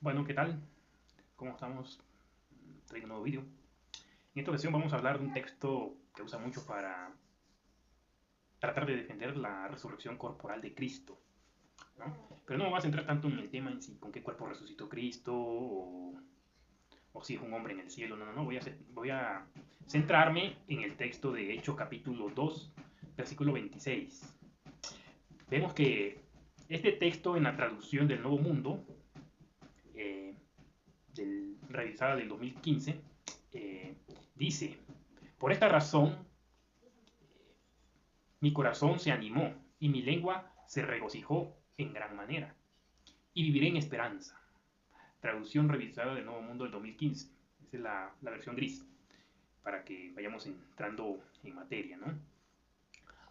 Bueno, ¿qué tal? ¿Cómo estamos? Traigo un nuevo vídeo. En esta ocasión vamos a hablar de un texto que usa mucho para tratar de defender la resurrección corporal de Cristo, ¿no? Pero no me voy a centrar tanto en el tema en sí, con qué cuerpo resucitó Cristo o si es un hombre en el cielo. No. Voy a centrarme en el texto de Hechos capítulo 2, versículo 26. Vemos que este texto en la traducción del Nuevo Mundo, revisada del 2015, dice: por esta razón mi corazón se animó y mi lengua se regocijó en gran manera, y viviré en esperanza. Traducción revisada del Nuevo Mundo del 2015. Esa es la versión gris, para que vayamos entrando en materia, ¿no?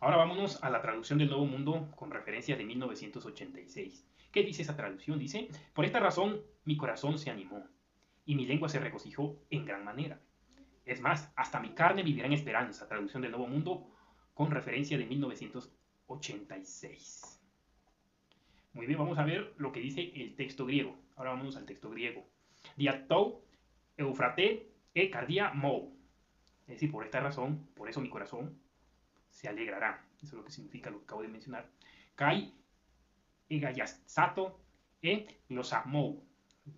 Ahora vámonos a la traducción del Nuevo Mundo con referencia de 1986. ¿Qué dice esa traducción? Dice: por esta razón mi corazón se animó y mi lengua se regocijó en gran manera. Es más, hasta mi carne vivirá en esperanza. Traducción del Nuevo Mundo con referencia de 1986. Muy bien, vamos a ver lo que dice el texto griego. Ahora vamos al texto griego. Diatou, eufrate, e cardia mou. Es decir, por esta razón, por eso mi corazón se alegrará. Eso es lo que significa lo que acabo de mencionar. Kai, egayasato, e glosamou.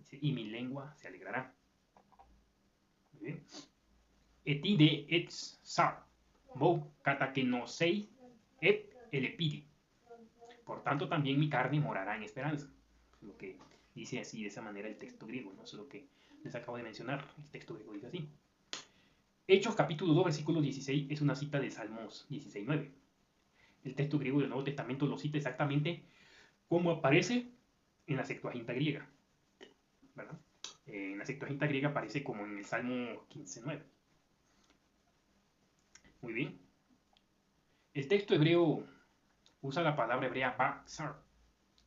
Y mi lengua se alegrará. Muy bien. Etide et sar. Mou katakenosei et elepidi. Por tanto, también mi carne morará en esperanza. Lo que dice así, de esa manera, el texto griego, ¿no? Eso es lo que les acabo de mencionar. El texto griego dice así. Hechos capítulo 2, versículo 16 es una cita de Salmos 16:9. El texto griego del Nuevo Testamento lo cita exactamente como aparece en la Septuaginta griega, ¿verdad? En la Septuaginta griega aparece como en el Salmo 15:9. Muy bien. El texto hebreo usa la palabra hebrea basar,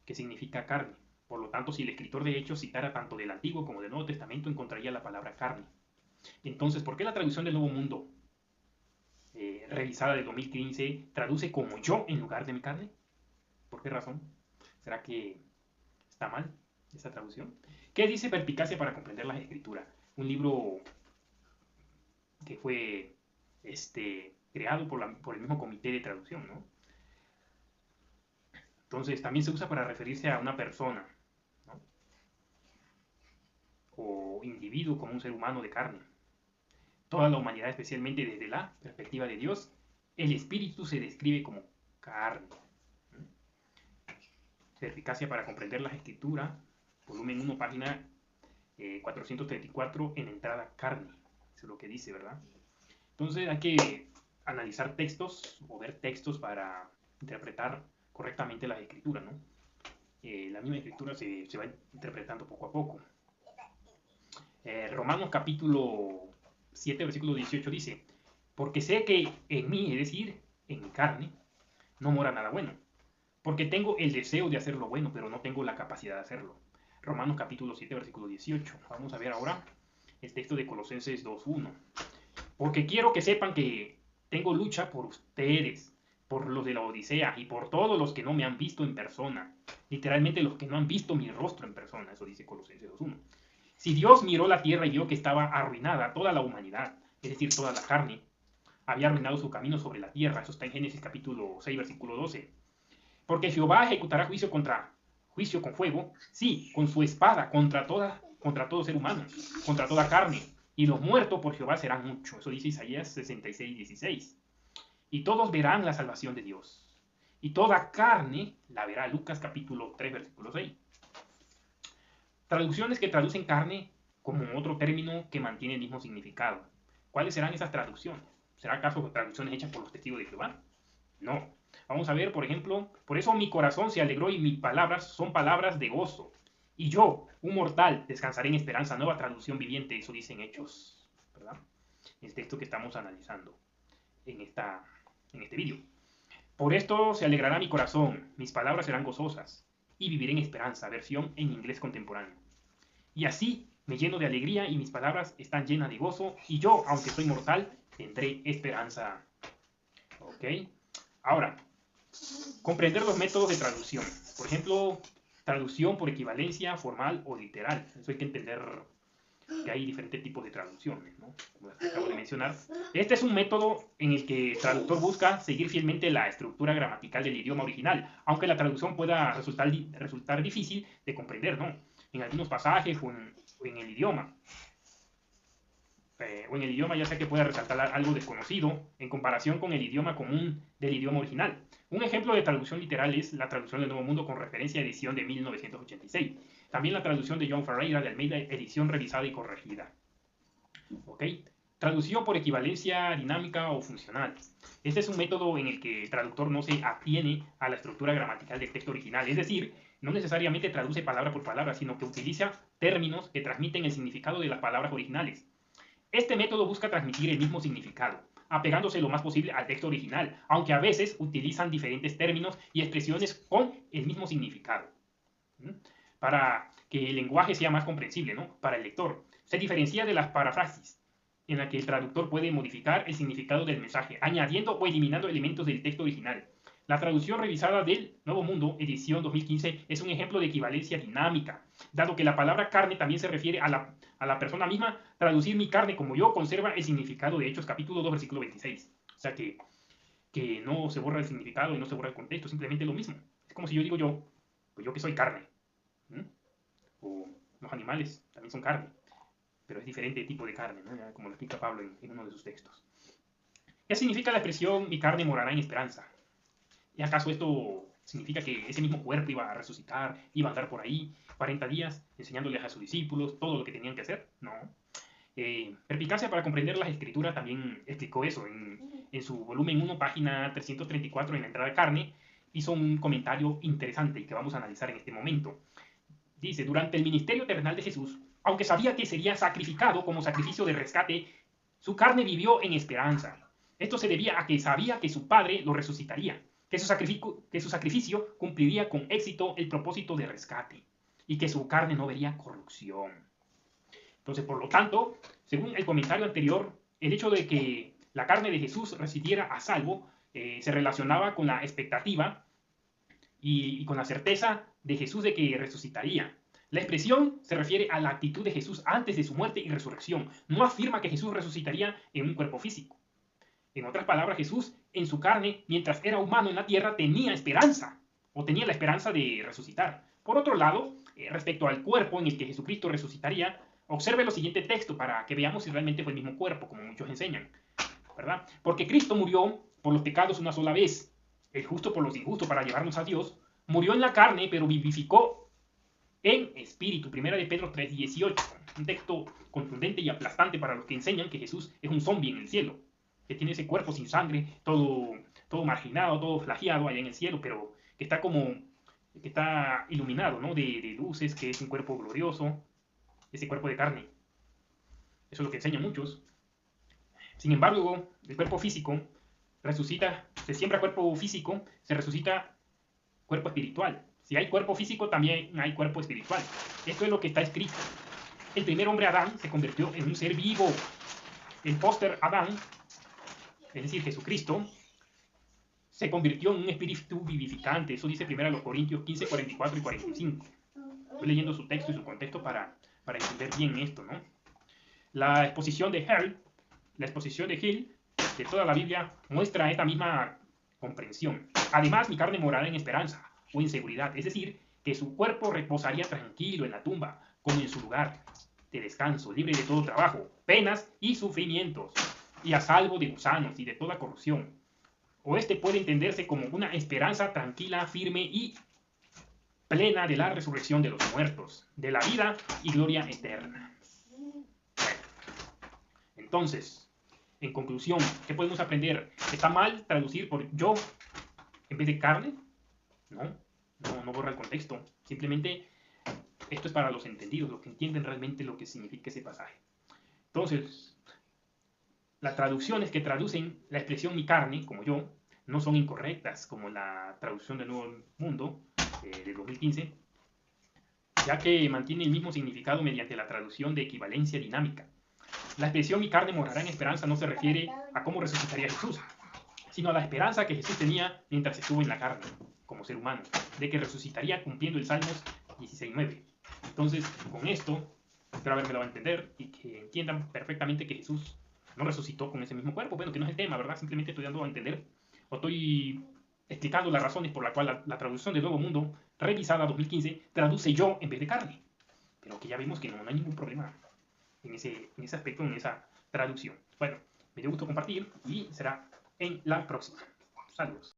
que significa carne. Por lo tanto, si el escritor de Hechos citara tanto del Antiguo como del Nuevo Testamento, encontraría la palabra carne. Entonces, ¿por qué la traducción del Nuevo Mundo, revisada del 2015, traduce como yo en lugar de mi carne? ¿Por qué razón? ¿Será que está mal esa traducción? ¿Qué dice Perspicacia para comprender las Escrituras? Un libro que fue creado por el mismo comité de traducción, ¿no? Entonces, también se usa para referirse a una persona, ¿no? O individuo como un ser humano de carne. Toda la humanidad, especialmente desde la perspectiva de Dios, el espíritu se describe como carne. Perspicacia para comprender las escrituras, volumen 1, página 434, en entrada carne. Eso es lo que dice, ¿verdad? Entonces hay que analizar textos o ver textos para interpretar correctamente las escrituras, ¿no? La misma escritura se va interpretando poco a poco. Romanos capítulo 7, versículo 18 dice: porque sé que en mí, es decir, en mi carne, no mora nada bueno, porque tengo el deseo de hacer lo bueno, pero no tengo la capacidad de hacerlo. Romanos capítulo 7, versículo 18. Vamos a ver ahora el texto de Colosenses 2:1. Porque quiero que sepan que tengo lucha por ustedes, por los de la Odisea y por todos los que no me han visto en persona. Literalmente los que no han visto mi rostro en persona. Eso dice Colosenses 2:1. Si Dios miró la tierra y vio que estaba arruinada toda la humanidad, es decir, toda la carne, había arruinado su camino sobre la tierra. Eso está en Génesis capítulo 6, versículo 12. Porque Jehová ejecutará juicio con fuego, sí, con su espada, contra todo ser humano, contra toda carne. Y los muertos por Jehová serán muchos. Eso dice Isaías 66:16. Y todos verán la salvación de Dios. Y toda carne la verá. Lucas capítulo 3, versículo 6. Traducciones que traducen carne como otro término que mantiene el mismo significado. ¿Cuáles serán esas traducciones? ¿Será acaso traducciones hechas por los testigos de Jehová? No. Vamos a ver, por ejemplo, por eso mi corazón se alegró y mis palabras son palabras de gozo. Y yo, un mortal, descansaré en esperanza. Nueva traducción viviente, eso dice en Hechos, ¿verdad? El texto que estamos analizando en este vídeo. Por esto se alegrará mi corazón, mis palabras serán gozosas y viviré en esperanza, versión en inglés contemporáneo. Y así me lleno de alegría y mis palabras están llenas de gozo y yo, aunque soy mortal, tendré esperanza. ¿Ok? Ahora, comprender los métodos de traducción. Por ejemplo, traducción por equivalencia formal o literal. Eso hay que entender que hay diferentes tipos de traducciones, ¿no? Como las que acabo de mencionar. Este es un método en el que el traductor busca seguir fielmente la estructura gramatical del idioma original, aunque la traducción pueda resultar difícil de comprender, ¿no? En algunos pasajes o en el idioma. O en el idioma ya sea que pueda resaltar algo desconocido en comparación con el idioma común del idioma original. Un ejemplo de traducción literal es la traducción del Nuevo Mundo con referencia a edición de 1986. También la traducción de John Ferreira de Almeida, edición revisada y corregida. ¿Ok? Traducción por equivalencia dinámica o funcional. Este es un método en el que el traductor no se atiene a la estructura gramatical del texto original, es decir, no necesariamente traduce palabra por palabra, sino que utiliza términos que transmiten el significado de las palabras originales. Este método busca transmitir el mismo significado, apegándose lo más posible al texto original, aunque a veces utilizan diferentes términos y expresiones con el mismo significado, para que el lenguaje sea más comprensible, ¿no? Para el lector. Se diferencia de las parafrasis, en la que el traductor puede modificar el significado del mensaje, añadiendo o eliminando elementos del texto original. La traducción revisada del Nuevo Mundo, edición 2015, es un ejemplo de equivalencia dinámica, dado que la palabra carne también se refiere a la persona misma. Traducir mi carne como yo conserva el significado de Hechos capítulo 2, versículo 26. O sea que no se borra el significado y no se borra el contexto, simplemente lo mismo. Es como si yo digo yo, pues yo que soy carne. O los animales también son carne, pero es diferente tipo de carne, ¿no? Ya, como lo explica Pablo en uno de sus textos. ¿Qué significa la expresión mi carne morará en esperanza? ¿Y acaso esto significa que ese mismo cuerpo iba a resucitar, iba a andar por ahí 40 días enseñándoles a sus discípulos todo lo que tenían que hacer? No. Perpicacia para comprender las escrituras también explicó eso en su volumen 1, página 334, en la entrada de carne. Hizo un comentario interesante y que vamos a analizar en este momento. Dice, durante el ministerio terrenal de Jesús, aunque sabía que sería sacrificado como sacrificio de rescate, su carne vivió en esperanza. Esto se debía a que sabía que su Padre lo resucitaría, que su sacrificio cumpliría con éxito el propósito de rescate y que su carne no vería corrupción. Entonces, por lo tanto, según el comentario anterior, el hecho de que la carne de Jesús residiera a salvo se relacionaba con la expectativa y con la certeza de Jesús de que resucitaría. La expresión se refiere a la actitud de Jesús antes de su muerte y resurrección. No afirma que Jesús resucitaría en un cuerpo físico. En otras palabras, Jesús en su carne, mientras era humano en la tierra, tenía esperanza, o tenía la esperanza de resucitar. Por otro lado, respecto al cuerpo en el que Jesucristo resucitaría, observe lo siguiente texto para que veamos si realmente fue el mismo cuerpo, como muchos enseñan, ¿verdad? Porque Cristo murió por los pecados una sola vez, el justo por los injustos para llevarnos a Dios, murió en la carne, pero vivificó en espíritu. Primera de Pedro 3:18, un texto contundente y aplastante para los que enseñan que Jesús es un zombie en el cielo, que tiene ese cuerpo sin sangre, todo marginado, todo flageado allá en el cielo, pero que está iluminado, ¿no? de luces, que es un cuerpo glorioso, ese cuerpo de carne. Eso es lo que enseñan muchos. Sin embargo, el cuerpo físico resucita, se siembra cuerpo físico, se resucita cuerpo espiritual. Si hay cuerpo físico, también hay cuerpo espiritual. Esto es lo que está escrito. El primer hombre Adán se convirtió en un ser vivo. El póster Adán, es decir, Jesucristo, se convirtió en un espíritu vivificante. Eso dice 1 Corintios 15, 44 y 45. Estoy leyendo su texto y su contexto para entender bien esto, ¿no? La exposición de Hill, de toda la Biblia, muestra esta misma comprensión. Además, mi carne morará en esperanza o en seguridad, es decir, que su cuerpo reposaría tranquilo en la tumba, como en su lugar de descanso, libre de todo trabajo, penas y sufrimientos, y a salvo de gusanos y de toda corrupción. O este puede entenderse como una esperanza tranquila, firme y plena de la resurrección de los muertos, de la vida y gloria eterna. Entonces, en conclusión, ¿qué podemos aprender? ¿Está mal traducir por yo en vez de carne? No borra el contexto. Simplemente esto es para los entendidos, los que entienden realmente lo que significa ese pasaje. Entonces, las traducciones que traducen la expresión mi carne, como yo, no son incorrectas, como la traducción del Nuevo Mundo de 2015, ya que mantiene el mismo significado mediante la traducción de equivalencia dinámica. La expresión mi carne morará en esperanza no se refiere a cómo resucitaría Jesús, sino a la esperanza que Jesús tenía mientras estuvo en la carne, como ser humano, de que resucitaría cumpliendo el Salmos 16:9. Entonces, con esto, espero haberme dado a entender y que entiendan perfectamente que Jesús no resucitó con ese mismo cuerpo. Bueno, que no es el tema, ¿verdad? Simplemente estoy dando a entender o estoy explicando las razones por las cuales la traducción de Nuevo Mundo, revisada 2015, traduce yo en vez de carne. Pero que ya vimos que no hay ningún problema en ese aspecto, en esa traducción. Bueno, me dio gusto compartir y será en la próxima. Saludos.